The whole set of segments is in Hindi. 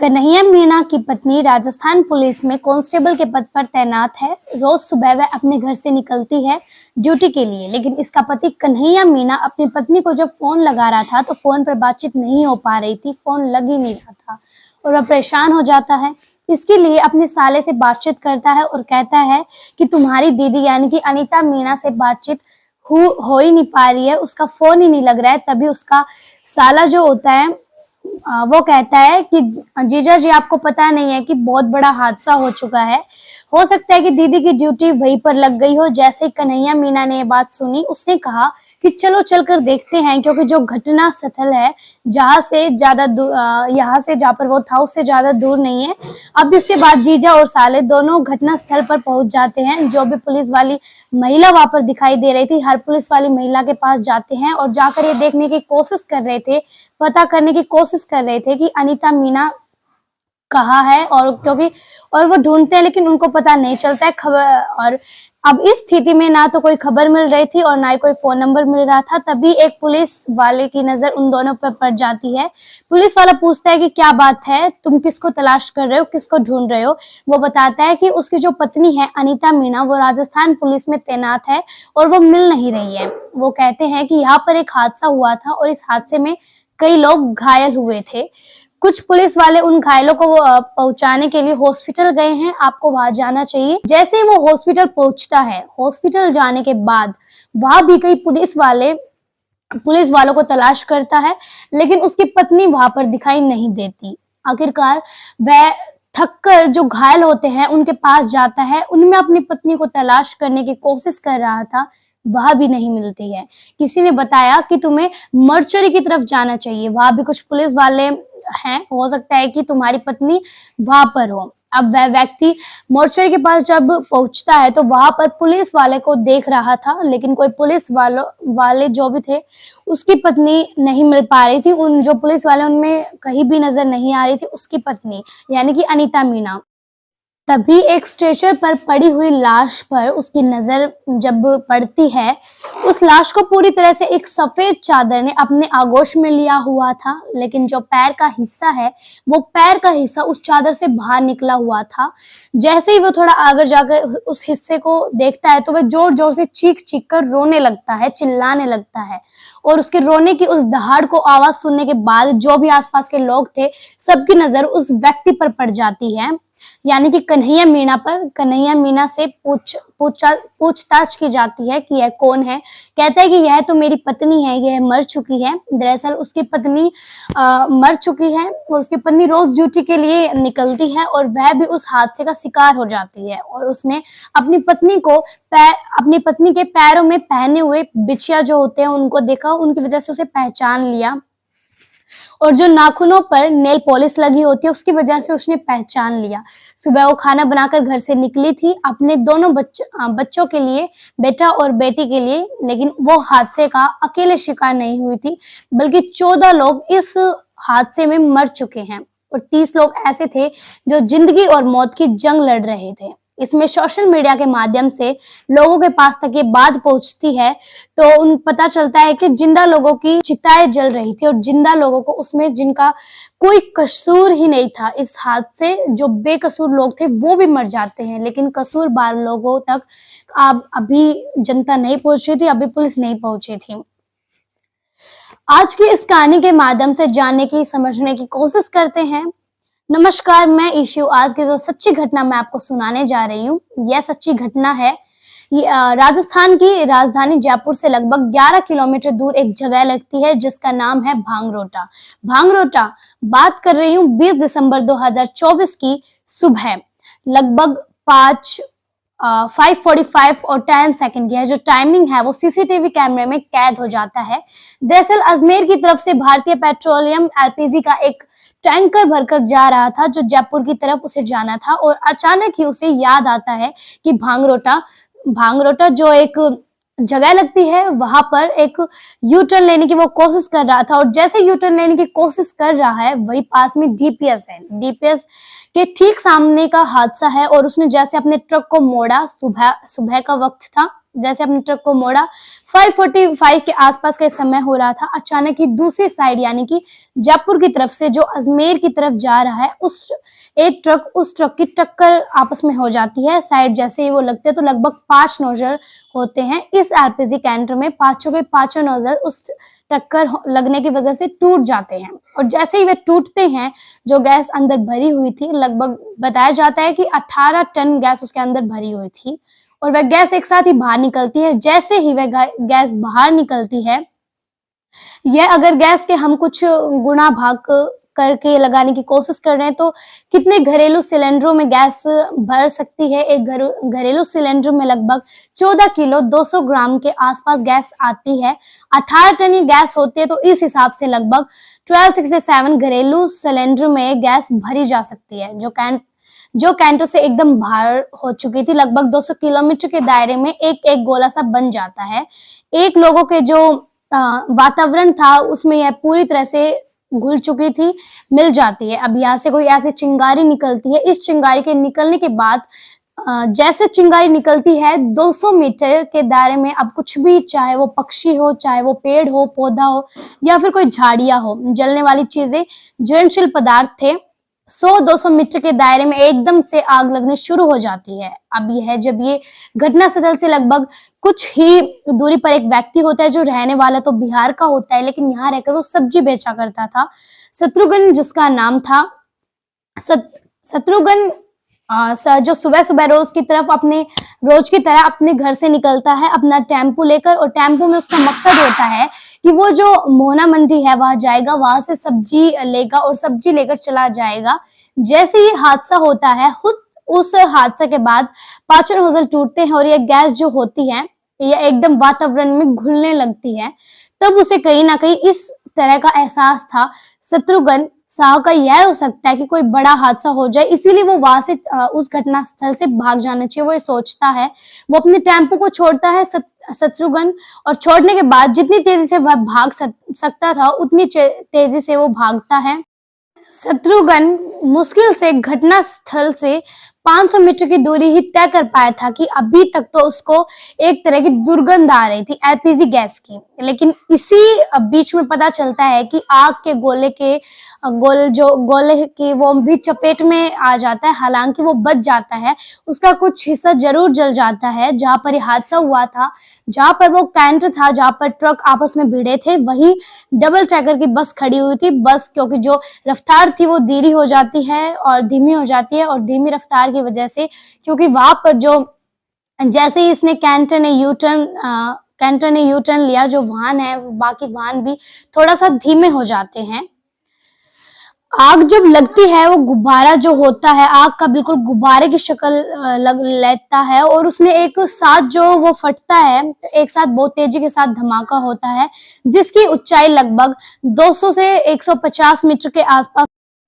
कन्हैया मीणा की पत्नी राजस्थान पुलिस में कांस्टेबल के पद पर तैनात है। रोज सुबह वह अपने घर से निकलती है ड्यूटी के लिए, लेकिन इसका पति कन्हैया मीणा अपनी पत्नी को जब फोन लगा रहा था तो फोन पर बातचीत नहीं हो पा रही थी, फोन लग ही नहीं रहा था और वह परेशान हो जाता है। इसके लिए अपने साले से बातचीत करता है और कहता है कि तुम्हारी दीदी यानी कि अनीता मीणा से बातचीत हो ही नहीं पा रही है, उसका फोन ही नहीं लग रहा है। तभी उसका साला जो होता है वो कहता है कि जीजा जी, आपको पता नहीं है कि बहुत बड़ा हादसा हो चुका है, हो सकता है कि दीदी की ड्यूटी वहीं पर लग गई हो। जैसे कन्हैया मीणा ने ये बात सुनी, उसने कहा कि चलो चलकर देखते हैं, क्योंकि जो घटना स्थल है जहाँ से ज्यादा यहाँ से जहाँ पर वो था उससे ज्यादा दूर नहीं है। अब इसके बाद जीजा और साले दोनों घटना स्थल पर पहुंच जाते हैं। जो भी पुलिस वाली महिला वहां पर दिखाई दे रही थी, हर पुलिस वाली महिला के पास जाते हैं और जाकर ये देखने की कोशिश कर रहे थे, पता करने की कोशिश कर रहे थे कि अनीता मीणा कहाँ है। और वो ढूंढते हैं लेकिन उनको पता नहीं चलता है खबर। और अब इस स्थिति में ना तो कोई खबर मिल रही थी और ना ही कोई फोन नंबर मिल रहा था। तभी एक पुलिस वाले की नजर उन दोनों पर पड़ जाती है। पुलिस वाला पूछता है कि क्या बात है, तुम किसको तलाश कर रहे हो, किसको ढूंढ रहे हो। वो बताता है कि उसकी जो पत्नी है अनीता मीणा, वो राजस्थान पुलिस में तैनात है और वो मिल नहीं रही है। वो कहते हैं कि यहाँ पर एक हादसा हुआ था और इस हादसे में कई लोग घायल हुए थे। कुछ पुलिस वाले उन घायलों को पहुंचाने के लिए हॉस्पिटल गए हैं, आपको वहां जाना चाहिए। जैसे ही वो हॉस्पिटल पहुंचता है, हॉस्पिटल जाने के बाद वहां भी कई पुलिस वालों को तलाश करता है, लेकिन उसकी पत्नी वहां पर दिखाई नहीं देती। आखिरकार वह थककर जो घायल होते हैं उनके पास जाता है, उनमें अपनी पत्नी को तलाश करने की कोशिश कर रहा था, वह भी नहीं मिलती है। किसी ने बताया कि तुम्हें मर्चरी की तरफ जाना चाहिए, वहां भी कुछ पुलिस वाले हैं, हो सकता है कि तुम्हारी पत्नी वहां पर हो। अब वह व्यक्ति मोर्चरी के पास जब पहुंचता है तो वहां पर पुलिस वाले को देख रहा था, लेकिन कोई पुलिस वाले जो भी थे उसकी पत्नी नहीं मिल पा रही थी। उन जो पुलिस वाले उनमें कहीं भी नजर नहीं आ रही थी उसकी पत्नी यानी कि अनीता मीणा। तभी एक स्ट्रेचर पर पड़ी हुई लाश पर उसकी नजर जब पड़ती है, उस लाश को पूरी तरह से एक सफेद चादर ने अपने आगोश में लिया हुआ था, लेकिन जो पैर का हिस्सा है वो पैर का हिस्सा उस चादर से बाहर निकला हुआ था। जैसे ही वो थोड़ा आगे जाकर उस हिस्से को देखता है तो वह जोर जोर से चीख कर रोने लगता है, चिल्लाने लगता है। और उसके रोने की उस दहाड़ को आवाज सुनने के बाद जो भी आसपास के लोग थे सबकी नजर उस व्यक्ति पर पड़ जाती है, यानी कि कन्हैया मीणा पर। कन्हैया मीणा से पूछताछ की जाती है कि यह कौन है। कहता है कि यह तो मेरी पत्नी है, यह मर चुकी है। दरअसल उसकी पत्नी मर चुकी है और उसकी पत्नी रोज ड्यूटी के लिए निकलती है और वह भी उस हादसे का शिकार हो जाती है। और उसने अपनी पत्नी के पैरों में पहने हुए बिछिया जो होते हैं उनको देखा, उनकी वजह से उसे पहचान लिया। और जो नाखूनों पर नेल पॉलिश लगी होती है उसकी वजह से उसने पहचान लिया। सुबह वो खाना बनाकर घर से निकली थी अपने दोनों बच्चों के लिए, बेटा और बेटी के लिए, लेकिन वो हादसे का अकेले शिकार नहीं हुई थी, बल्कि 14 लोग इस हादसे में मर चुके हैं और 30 लोग ऐसे थे जो जिंदगी और मौत की जंग लड़ रहे थे। इसमें सोशल मीडिया के माध्यम से लोगों के पास तक ये बात पहुंचती है तो उन पता चलता है कि जिंदा लोगों की चिताएं जल रही थी और जिंदा लोगों को, उसमें जिनका कोई कसूर ही नहीं था इस हादसे, जो बेकसूर लोग थे वो भी मर जाते हैं, लेकिन कसूरवार लोगों तक अभी जनता नहीं पहुंच रही थी, अभी पुलिस नहीं पहुंची थी। आज की इस कहानी के माध्यम से जानने की, समझने की कोशिश करते हैं। नमस्कार, मैं ईशु। आज की जो सच्ची घटना मैं आपको सुनाने जा रही हूँ, यह सच्ची घटना है। राजस्थान की राजधानी जयपुर से लगभग 11 किलोमीटर दूर एक जगह लगती है जिसका नाम है भांगरोटा। भांगरोटा बात कर रही हूँ 20 दिसंबर 2024 की सुबह लगभग 5:45 और 10 सेकंड की है। जो टाइमिंग है वो सीसीटीवी कैमरे में कैद हो जाता है। दरअसल अजमेर की तरफ से भारतीय पेट्रोलियम एलपीजी का एक टैंकर भरकर जा रहा था जो जयपुर की तरफ उसे जाना था और अचानक ही उसे याद आता है कि भांगरोटा जो एक जगह लगती है वहां पर एक यू टर्न लेने की वो कोशिश कर रहा था। और जैसे यू टर्न लेने की कोशिश कर रहा है वही पास में डीपीएस है, डीपीएस के ठीक सामने का हादसा है और उसने जैसे अपने ट्रक को मोड़ा, सुबह का वक्त था, जैसे अपने ट्रक को मोड़ा, 5:45 के आसपास का समय हो रहा था। अचानक ही दूसरी साइड यानी कि जयपुर की तरफ से जो अजमेर की तरफ जा रहा है उस ट्रक की टक्कर आपस में हो जाती है। साइड जैसे ही वो लगते हैं तो लगभग 5 नोजल होते हैं इस एलपीजी कैंटर में। पांचों के पांचों नोजल उस टक्कर लगने की वजह से टूट जाते हैं और जैसे ही वे टूटते हैं, जो गैस अंदर भरी हुई थी, लगभग बताया जाता है कि 18 टन गैस उसके अंदर भरी हुई थी और वह गैस एक साथ ही बाहर निकलती है। जैसे ही वह गैस बाहर निकलती है, यह अगर गैस के हम कुछ गुना भाग करके लगाने की कोशिश कर रहे हैं तो कितने घरेलू सिलेंडरों में गैस भर सकती है। एक घरेलू सिलेंडर में लगभग 14 किलो 200 ग्राम के आसपास गैस आती है। 18 टन गैस होती है तो इस हिसाब से लगभग 1267 घरेलू सिलेंडर में गैस भरी जा सकती है, जो कैंटर से एकदम बाहर हो चुकी थी। लगभग 200 किलोमीटर के दायरे में एक एक गोला सा बन जाता है। एक लोगों के जो वातावरण था उसमें यह पूरी तरह से घुल चुकी थी, मिल जाती है। अब यहाँ से कोई ऐसी चिंगारी निकलती है। इस चिंगारी के निकलने के बाद जैसे चिंगारी निकलती है 200 मीटर के दायरे में अब कुछ भी, चाहे वो पक्षी हो, चाहे वो पेड़ हो, पौधा हो या फिर कोई झाड़ियां हो, जलने वाली चीजें, ज्वलनशील पदार्थ थे, 100-200 मीटर के दायरे में एकदम से आग लगने शुरू हो जाती है। अब यह जब ये घटना स्थल से लगभग कुछ ही दूरी पर एक व्यक्ति होता है जो रहने वाला तो बिहार का होता है, लेकिन यहाँ रहकर वो सब्जी बेचा करता था। शत्रुघ्न जिसका नाम था। शत्रुघ्न जो सुबह सुबह रोज की तरह अपने घर से निकलता है अपना टेम्पो लेकर, और टेम्पो में उसका मकसद होता है कि वो जो मोहना मंडी है वहां जाएगा, वहां से सब्जी लेगा और सब्जी लेकर चला जाएगा। जैसे ये हादसा होता है, उस हादसा के बाद पांचों नोजल टूटते हैं और ये गैस जो होती है यह एकदम वातावरण में घुलने लगती है। तब उसे कहीं ना कहीं इस तरह का एहसास था शत्रुघ्न साह का, यह हो सकता है कि कोई बड़ा हादसा हो जाए, इसीलिए वो वहां से उस घटना स्थल से भाग जाना चाहिए, वो ये सोचता है। वो अपने टेम्पो को छोड़ता है शत्रुघ्न, और छोड़ने के बाद जितनी तेजी से वह भाग सकता था उतनी तेजी से वो भागता है। शत्रुघ्न मुश्किल से घटना स्थल से 500 मीटर की दूरी ही तय कर पाया था कि अभी तक तो उसको एक तरह की दुर्गंध आ रही थी एलपीजी गैस की, लेकिन इसी बीच में पता चलता है कि आग के गोले की वो भी चपेट में आ जाता है। हालांकि वो बच जाता है, उसका कुछ हिस्सा जरूर जल जाता है। जहां पर यह हादसा हुआ था, जहां पर वो कैंटर था, जहां पर ट्रक आपस में भिड़े थे, वही डबल ट्रैकर की बस खड़ी हुई थी। बस क्योंकि जो रफ्तार थी वो धीमी हो जाती है और धीमी रफ्तार की वजह से, क्योंकि वहां पर जो जैसे ही इसने कैंटर ने यू टर्न लिया, जो वाहन है बाकी वाहन भी थोड़ा सा धीमे हो जाते हैं। आग जब लगती है वो गुब्बारा जो होता है आग का बिल्कुल गुब्बारे की शक्ल लेता है और उसने एक साथ जो वो फटता है, एक साथ बहुत तेजी के साथ धमाका होता है, जिसकी ऊंचाई लगभग 200 से 150 मीटर के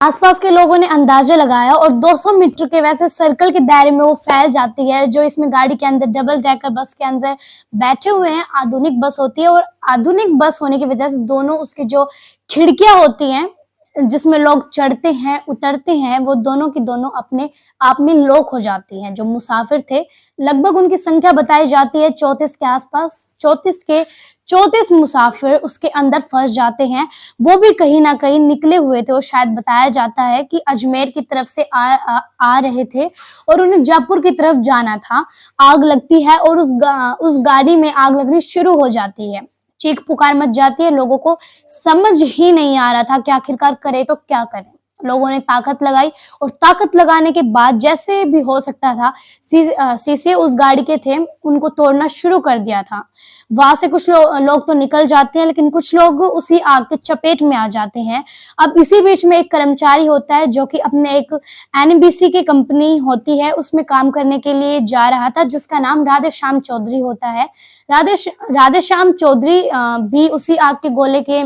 आसपास के लोगों ने अंदाजा लगाया और 200 मीटर के वैसे सर्कल के दायरे में वो फैल जाती है। जो इसमें गाड़ी के अंदर डबल डेकर बस के अंदर बैठे हुए हैं, आधुनिक बस होती है, और आधुनिक बस होने की वजह से दोनों उसकी जो खिड़कियां होती हैं जिसमें लोग चढ़ते हैं उतरते हैं, वो दोनों की दोनों अपने आप में लॉक हो जाती हैं। जो मुसाफिर थे लगभग उनकी संख्या बताई जाती है 34 के आसपास। 34 मुसाफिर उसके अंदर फंस जाते हैं। वो भी कहीं ना कहीं निकले हुए थे, और शायद बताया जाता है कि अजमेर की तरफ से आ रहे थे और उन्हें जयपुर की तरफ जाना था। आग लगती है और उस गाड़ी में आग लगनी शुरू हो जाती है। चीख पुकार मच जाती है। लोगों को समझ ही नहीं आ रहा था कि आखिरकार करे तो क्या करें। लोगों ने ताकत लगाई और ताकत लगाने के बाद जैसे भी हो सकता था शीशे उस गाड़ी के थे उनको तोड़ना शुरू कर दिया था। वहां से कुछ लोग तो निकल जाते हैं, लेकिन कुछ लोग उसी आग के चपेट में आ जाते हैं। अब इसी बीच में एक कर्मचारी होता है जो कि अपने एक एनबीसी की कंपनी होती है उसमें काम करने के लिए जा रहा था, जिसका नाम राधेश्याम चौधरी होता है। राधेश्याम चौधरी भी उसी आग के गोले के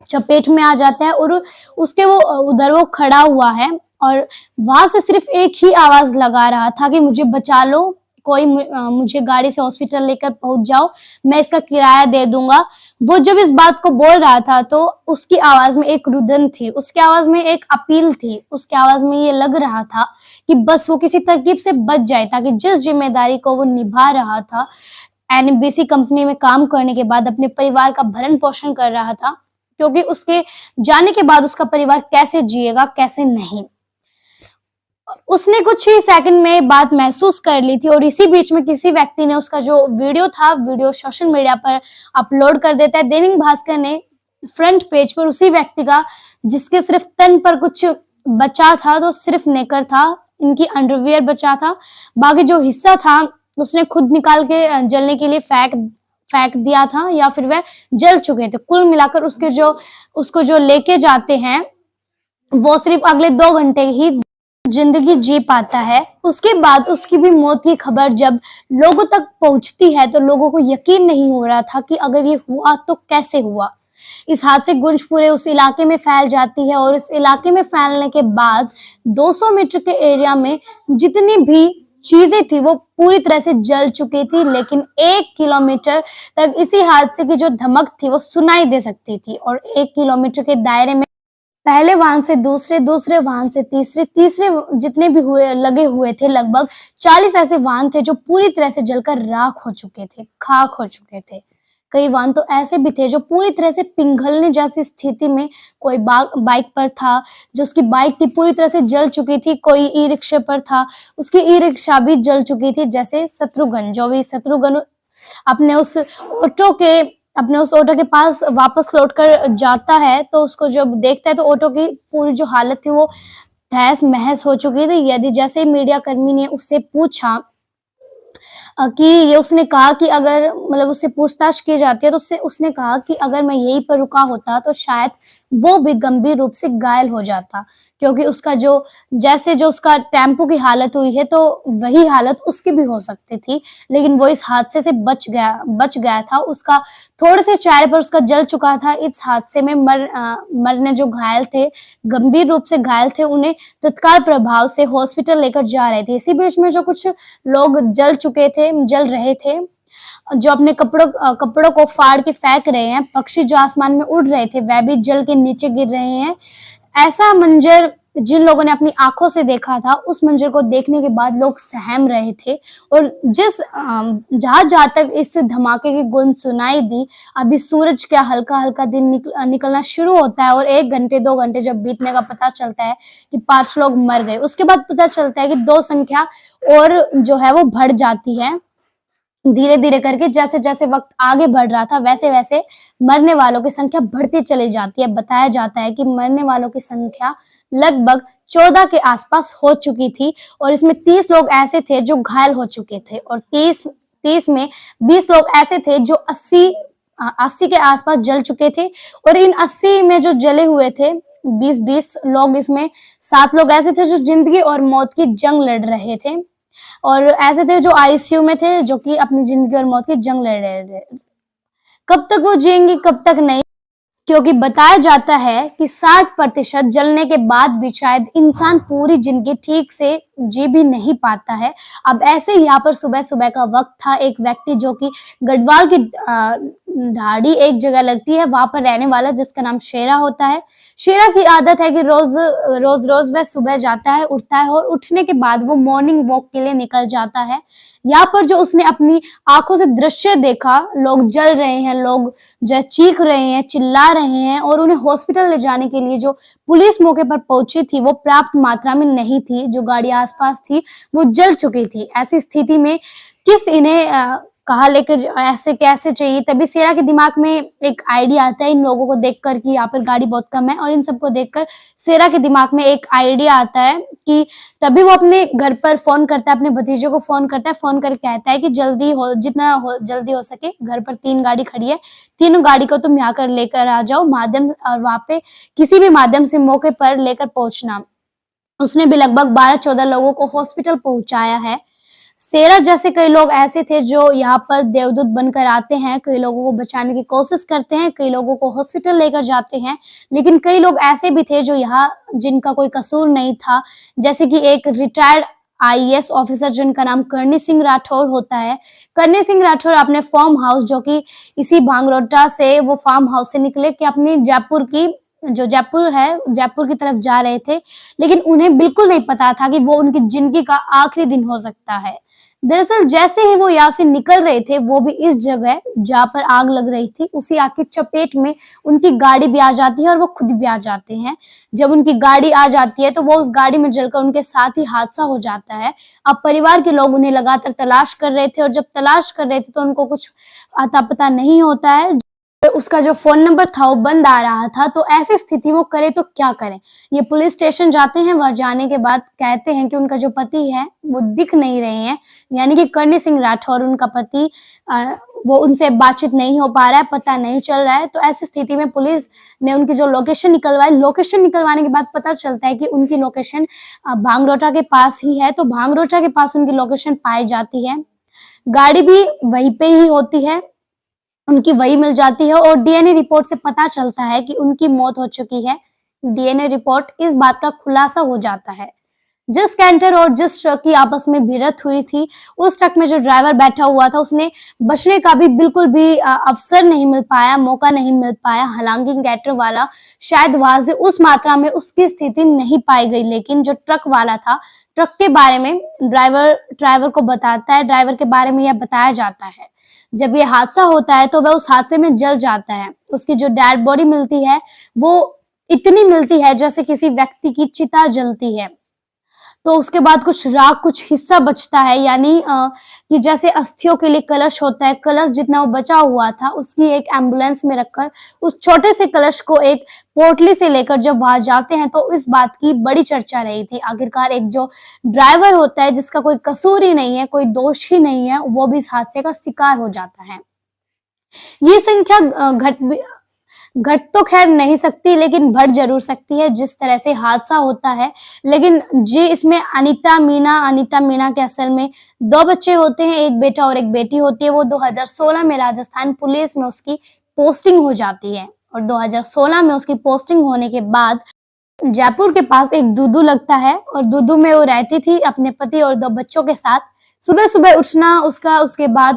चपेट में आ जाता है और उसके वो खड़ा हुआ है और वहां से सिर्फ एक ही आवाज लगा रहा था कि मुझे बचा लो, कोई मुझे गाड़ी से हॉस्पिटल लेकर पहुंच जाओ, मैं इसका किराया दे दूंगा। वो जब इस बात को बोल रहा था तो उसकी आवाज में एक रुदन थी, उसकी आवाज में एक अपील थी, उसकी आवाज में ये लग रहा था कि बस वो किसी तरकीब से बच जाए, ताकि जिस जिम्मेदारी को वो निभा रहा था एनबीसी कंपनी में काम करने के बाद अपने परिवार का भरण पोषण कर रहा था, क्योंकि उसके जाने के बाद उसका परिवार कैसे जिएगा, कैसे नहीं। उसने कुछ ही सेकंड में बात महसूस कर ली थी और इसी बीच में किसी व्यक्ति ने उसका जो वीडियो सोशल मीडिया पर अपलोड कर देता है। दैनिक भास्कर ने फ्रंट पेज पर उसी व्यक्ति का, जिसके सिर्फ तन पर कुछ बचा था, तो सिर्फ नेकर था, इनकी अंडरवियर बचा था, बाकी जो हिस्सा था उसने खुद निकाल के जलने के लिए फेंक दिया था, या फिर वह जल चुके थे। कुल मिलाकर उसको जो लेके जाते हैं वो सिर्फ अगले 2 घंटे ही जिंदगी जी पाता है। उसके बाद उसकी भी मौत की खबर जब लोगों तक पहुंचती है तो लोगों को यकीन नहीं हो रहा था कि अगर ये हुआ तो कैसे हुआ। इस हादसे की गूंज पूरे उस इलाके में फैल जाती है और इस इलाके में फैलने के बाद 200 मीटर के एरिया में जितनी भी चीजें थी वो पूरी तरह से जल चुकी थी, लेकिन 1 किलोमीटर तक इसी हादसे की जो धमक थी वो सुनाई दे सकती थी। और 1 किलोमीटर के दायरे में पहले वाहन से दूसरे वाहन से तीसरे जितने भी लगे हुए थे, लगभग 40 ऐसे वाहन थे जो पूरी तरह से जलकर राख हो चुके थे, खाक हो चुके थे। कई वाहन तो ऐसे भी थे जो पूरी तरह से पिघलने जैसी स्थिति में, कोई बाइक पर था जो उसकी बाइक थी पूरी तरह से जल चुकी थी, कोई ई रिक्शे पर था, उसकी ई रिक्शा भी जल चुकी थी। जैसे शत्रुघ्न अपने उस ऑटो के पास वापस लौटकर जाता है तो उसको जब देखता है तो ऑटो की पूरी जो हालत थी वो तहस महस हो चुकी थी। यदि जैसे मीडिया कर्मी ने उससे पूछा कि ये उसने कहा कि अगर मतलब उससे पूछताछ की जाती है तो उसने कहा कि अगर मैं यहीं पर रुका होता तो शायद वो भी गंभीर रूप से घायल हो जाता, क्योंकि उसका जो उसका टेम्पो की हालत हुई है तो वही हालत उसकी भी हो सकती थी, लेकिन वो इस हादसे से बच गया था। उसका थोड़े से चेहरे पर उसका जल चुका था। इस हादसे में मरने जो घायल थे, गंभीर रूप से घायल थे, उन्हें तत्काल प्रभाव से हॉस्पिटल लेकर जा रहे थे। इसी बीच में जो कुछ लोग जल रहे थे, जो अपने कपड़ों को फाड़ के फेंक रहे हैं, पक्षी जो आसमान में उड़ रहे थे वह भी जल के नीचे गिर रहे हैं। ऐसा मंजर जिन लोगों ने अपनी आंखों से देखा था, उस मंजर को देखने के बाद लोग सहम रहे थे। और जहां तक इस धमाके की गूंज सुनाई दी, अभी सूरज का हल्का हल्का दिन निकलना शुरू होता है और 1 घंटे 2 घंटे जब बीतने का पता चलता है कि 5 लोग मर गए। उसके बाद पता चलता है कि 2 संख्या और जो है वो बढ़ जाती है। धीरे धीरे करके जैसे वक्त आगे बढ़ रहा था वैसे वैसे मरने वालों की संख्या बढ़ती चली जाती है। बताया जाता है कि मरने वालों की संख्या लगभग 14 के आसपास हो चुकी थी और इसमें 30 लोग ऐसे थे जो घायल हो चुके थे और 30 में 20 लोग ऐसे थे जो 80 के आसपास जल चुके थे। और इन 80 में जो जले हुए थे 20 लोग, इसमें 7 लोग ऐसे थे जो जिंदगी और मौत की जंग लड़ रहे थे और ऐसे थे जो आईसीयू में थे, जो कि अपनी जिंदगी और मौत की जंग लड़ रहे थे। कब तक वो जिएंगे कब तक नहीं, क्योंकि बताया जाता है कि 60% जलने के बाद भी शायद इंसान पूरी जिंदगी ठीक से जी भी नहीं पाता है। अब ऐसे यहाँ पर सुबह का वक्त था, एक व्यक्ति जो कि गढ़वाल की ढाड़ी एक जगह लगती है, वहां पर रहने वाला, जिसका नाम शेरा होता है। शेरा की आदत है कि रोज वह सुबह जाता है, उठता है और उठने के बाद वो मॉर्निंग वॉक के लिए निकल जाता है। यहाँ पर जो उसने अपनी आंखों से दृश्य देखा, लोग जल रहे हैं, लोग जो चीख रहे हैं, चिल्ला रहे हैं और उन्हें हॉस्पिटल ले जाने के लिए जो पुलिस मौके पर पहुंची थी वो पर्याप्त मात्रा में नहीं थी। जो गाड़ी आसपास थी वो जल चुकी थी। ऐसी स्थिति में इन्हें कहा लेकर ऐसे कैसे चाहिए, तभी शेरा के दिमाग में एक आइडिया आता है इन लोगों को देखकर कि यहाँ पर गाड़ी बहुत कम है, और इन सबको देखकर शेरा के दिमाग में एक आइडिया आता है कि तभी वो अपने घर पर फोन करता है, अपने भतीजे को फोन करता है, फोन करके कहता है कि जितना जल्दी हो सके, घर पर 3 गाड़ी खड़ी है, तीनों गाड़ी को तुम यहाँ कर लेकर आ जाओ और वहां पे किसी भी माध्यम से मौके पर लेकर पहुंचना। उसने भी लगभग 12-14 लोगों को हॉस्पिटल पहुंचाया है। शेरा जैसे कई लोग ऐसे थे जो यहाँ पर देवदूत बनकर आते हैं, कई लोगों को बचाने की कोशिश करते हैं, कई लोगों को हॉस्पिटल लेकर जाते हैं, लेकिन कई लोग ऐसे भी थे जो यहाँ जिनका कोई कसूर नहीं था। जैसे कि एक रिटायर्ड आईएएस ऑफिसर जिनका नाम करनी सिंह राठौर होता है। करनी सिंह राठौर अपने फार्म हाउस, जो कि इसी भांगरोटा से, वो फार्म हाउस से निकले कि अपनी जयपुर की तरफ जा रहे थे, लेकिन उन्हें बिल्कुल नहीं पता था कि वो उनकी जिंदगी का आखिरी दिन हो सकता है। दरअसल जैसे ही वो यहाँ से निकल रहे थे, वो भी इस जगह जहाँ पर आग लग रही थी, उसी आग की चपेट में उनकी गाड़ी भी आ जाती है और वो खुद भी आ जाते हैं। जब उनकी गाड़ी आ जाती है तो वो उस गाड़ी में जलकर उनके साथ ही हादसा हो जाता है। अब परिवार के लोग उन्हें लगातार तलाश कर रहे थे और जब तलाश कर रहे थे तो उनको कुछ अता पता नहीं होता है। उसका जो फ़ोन नंबर था वो बंद आ रहा था, तो ऐसी स्थिति में वो करे तो क्या करें? ये पुलिस स्टेशन जाते हैं, वहाँ जाने के बाद कहते हैं कि उनका जो पति है वो दिख नहीं रहे हैं, यानी कि करणी सिंह राठौर उनका पति वो उनसे बातचीत नहीं हो पा रहा है, पता नहीं चल रहा है। तो ऐसी स्थिति में पुलिस ने उनकी जो लोकेशन निकलवाई, लोकेशन निकलवाने के बाद पता चलता है कि उनकी लोकेशन भांगरोटा के पास ही है, तो भांगरोटा के पास उनकी लोकेशन पाई जाती है। गाड़ी भी वहीं पे ही होती है, उनकी वही मिल जाती है और डीएनए रिपोर्ट से पता चलता है कि उनकी मौत हो चुकी है। डीएनए रिपोर्ट इस बात का खुलासा हो जाता है। जिस कैंटर और जिस ट्रक की आपस में भिड़ंत हुई थी, उस ट्रक में जो ड्राइवर बैठा हुआ था, उसने बचने का भी बिल्कुल भी अवसर नहीं मिल पाया, मौका नहीं मिल पाया। हालांकि कैंटर वाला शायद वहां से उस मात्रा में उसकी स्थिति नहीं पाई गई, लेकिन जो ट्रक वाला था, ट्रक के बारे में ड्राइवर को बताता है, ड्राइवर के बारे में यह बताया जाता है। जब ये हादसा होता है तो वह उस हादसे में जल जाता है। उसकी जो डेड बॉडी मिलती है वो इतनी मिलती है जैसे किसी व्यक्ति की चिता जलती है। तो उसके बाद कुछ राख, कुछ हिस्सा बचता है, यानी कि जैसे अस्थियों के लिए कलश होता है, कलश जितना वो बचा हुआ था उसकी एक एम्बुलेंस में रखकर उस छोटे से कलश को एक पोटली से लेकर जब वहां जाते हैं तो इस बात की बड़ी चर्चा रही थी। आखिरकार एक जो ड्राइवर होता है जिसका कोई कसूर ही नहीं है, कोई दोष ही नहीं है, वो भी इस हादसे का शिकार हो जाता है। ये संख्या घट तो खैर नहीं सकती, लेकिन बढ़ जरूर सकती है जिस तरह से हादसा होता है। लेकिन जी इसमें अनीता मीना के असल में 2 बच्चे होते हैं, एक बेटा और एक बेटी होती है। वो 2016 में राजस्थान पुलिस में उसकी पोस्टिंग हो जाती है और 2016 में उसकी पोस्टिंग होने के बाद जयपुर के पास एक दूदू लगता है और दूदू में वो रहती थी अपने पति और 2 बच्चों के साथ। सुबह-सुबह उठना उसके बाद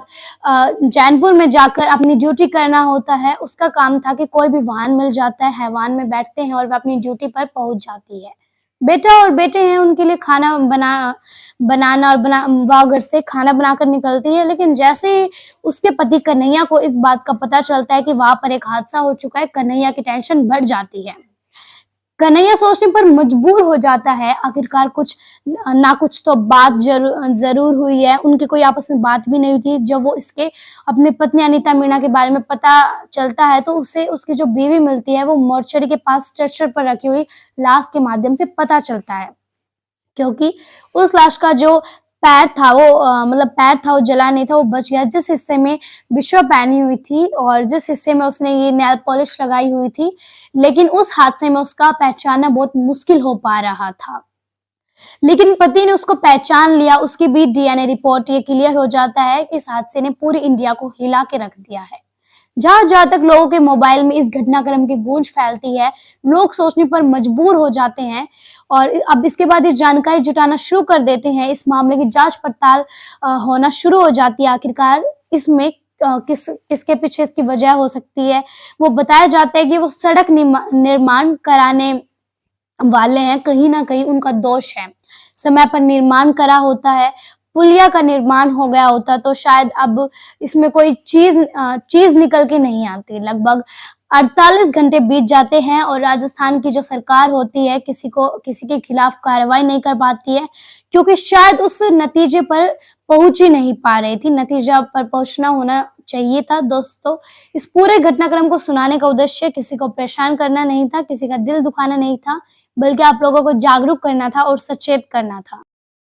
जैनपुर में जाकर अपनी ड्यूटी करना होता है। उसका काम था कि कोई भी वाहन मिल जाता है, वाहन में बैठते हैं और वह अपनी ड्यूटी पर पहुंच जाती है। बेटा और बेटे हैं, उनके लिए खाना बनाना और वह घर से खाना बनाकर निकलती है। लेकिन जैसे ही उसके पति कन्हैया को इस बात का पता चलता है कि वहां पर एक हादसा हो चुका है, कन्हैया की टेंशन बढ़ जाती है। कन्हैया सोचने पर मजबूर हो जाता है। आखिरकार कुछ ना कुछ तो बात जरूर हुई है। उनकी कोई आपस में बात भी नहीं हुई थी। जब वो इसके अपनी पत्नी अनीता मीणा के बारे में पता चलता है तो उसे उसकी जो बीवी मिलती है वो मोर्चरी के पास स्ट्रेचर पर रखी हुई लाश के माध्यम से पता चलता है, क्योंकि उस लाश का जो पैर था वो जला नहीं था, वो बच गया। जिस हिस्से में बिछुआ पहनी हुई थी और जिस हिस्से में उसने ये नेल पॉलिश लगाई हुई थी, लेकिन उस हादसे में उसका पहचानना बहुत मुश्किल हो पा रहा था। लेकिन पति ने उसको पहचान लिया। उसकी भी डीएनए रिपोर्ट ये क्लियर हो जाता है कि इस हादसे ने पूरी इंडिया को हिला के रख दिया है। जहां तक लोगों के मोबाइल में इस घटनाक्रम की गूंज फैलती है, लोग सोचने पर मजबूर हो जाते हैं और अब इसके बाद ये जानकारी जुटाना शुरू कर देते हैं। इस मामले की जांच पड़ताल होना शुरू हो जाती है। आखिरकार इसमें किसके पीछे इसकी वजह हो सकती है, वो बताया जाता है कि वो सड़क निर्माण कराने वाले हैं, कहीं ना कहीं उनका दोष है। समय पर निर्माण करा होता है, पुलिया का निर्माण हो गया होता तो शायद अब इसमें कोई चीज निकल के नहीं आती। लगभग 48 घंटे बीत जाते हैं और राजस्थान की जो सरकार होती है किसी के खिलाफ कार्रवाई नहीं कर पाती है, क्योंकि शायद उस नतीजे पर पहुंच ही नहीं पा रही थी। नतीजा पर पहुंचना होना चाहिए था। दोस्तों, इस पूरे घटनाक्रम को सुनाने का उद्देश्य किसी को परेशान करना नहीं था, किसी का दिल दुखाना नहीं था, बल्कि आप लोगों को जागरूक करना था और सचेत करना था।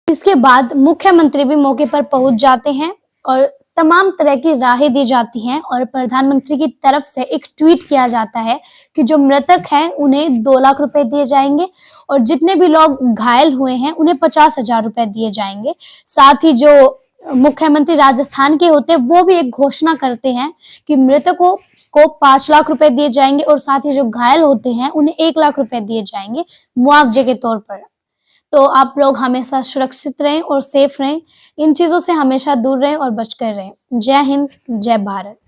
इसके बाद मुख्यमंत्री भी मौके पर पहुंच जाते हैं और तमाम तरह की राहें दी जाती हैं और प्रधानमंत्री की तरफ से एक ट्वीट किया जाता है कि जो मृतक हैं उन्हें 2 लाख रुपए दिए जाएंगे और जितने भी लोग घायल हुए हैं उन्हें 50,000 रुपए दिए जाएंगे। साथ ही जो मुख्यमंत्री राजस्थान के होते हैं वो भी एक घोषणा करते हैं कि मृतकों को 5 लाख रुपए दिए जाएंगे और साथ ही जो घायल होते हैं उन्हें 1 लाख रुपए दिए जाएंगे मुआवजे के तौर पर। तो आप लोग हमेशा सुरक्षित रहें और सेफ रहें, इन चीजों से हमेशा दूर रहें और बचकर रहें। जय हिंद, जय भारत।